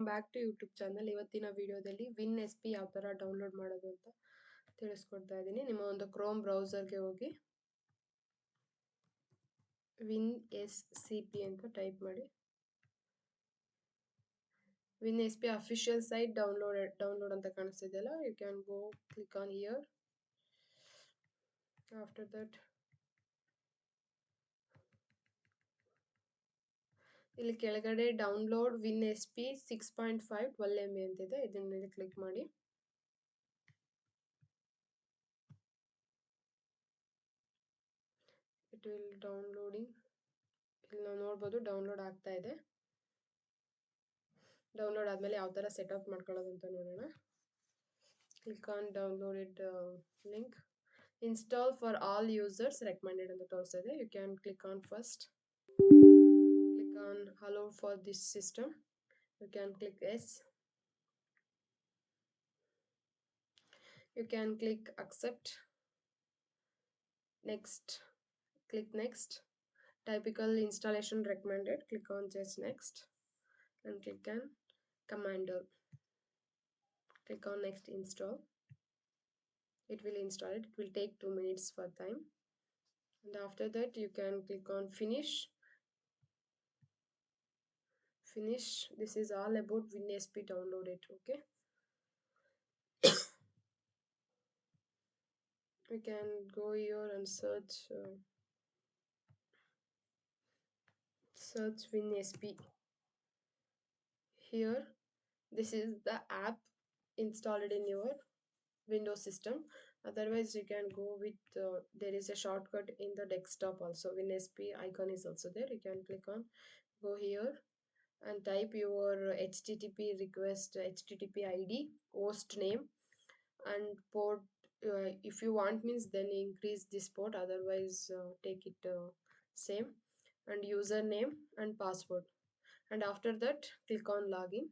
Back to YouTube channel. ಇವತ್ತಿನ ವಿಡಿಯೋದಲ್ಲಿ WinSP ಯಾವ ಥರ ಡೌನ್ಲೋಡ್ ಮಾಡೋದು ಅಂತ ತಿಳಿಸ್ಕೊಡ್ತಾ ಇದ್ದೀನಿ. ನಿಮ್ಮ ಒಂದು ಕ್ರೋಮ್ ಬ್ರೌಸರ್ಗೆ ಹೋಗಿ WinSCP ಅಂತ ಟೈಪ್ ಮಾಡಿ. WinSP ಅಫಿಷಿಯಲ್ ಸೈಟ್ ಡೌನ್ಲೋಡ್ ಅಂತ ಕಾಣಿಸ್ತಿದೆಯಲ್ಲ, you can go click on here. After that ಇಲ್ಲಿ ಕೆಳಗಡೆ ಡೌನ್ಲೋಡ್ WinSP 6.5 12 MB ಅಂತಿದೆ. ಇದನ್ನ ಮೇಲೆ ಕ್ಲಿಕ್ ಮಾಡಿ. It will downloading. ಇಲ್ಲಿ ನಾವು ನೋಡ್ಬೋದು ಡೌನ್ಲೋಡ್ ಆಗ್ತಾ ಇದೆ. ಡೌನ್ಲೋಡ್ ಆದಮೇಲೆ ಯಾವ ಥರ ಸೆಟಪ್ ಮಾಡ್ಕೊಳ್ಳೋದು ಅಂತ ನೋಡೋಣ. Click on downloaded link. Install for all users recommended ಅಂತ ತೋರಿಸ್ತಾ ಇದೆ. You can click on first. Click on allow for this system. You can click yes. You can click accept. Next. Click next. Typical installation recommended. Click on just next and click on commander. Click on next install. It will install it. It will take 2 minutes for time. And after that you can click on finish. Finish. This is all about WinSP downloaded. Okay. We can go here and search WinSP. Here, this is the app installed in your Windows system. Otherwise, you can go with there is a shortcut in the desktop also. WinSP icon is also there. You can click on, go here and type your HTTP request, HTTP ID, host name and port. If you want means then increase this port, otherwise take it same, and username and password. And after that click on login.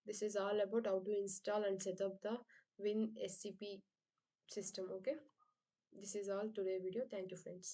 This is all about how to install and set up the WinSCP system. Okay, this is all today video. Thank you friends.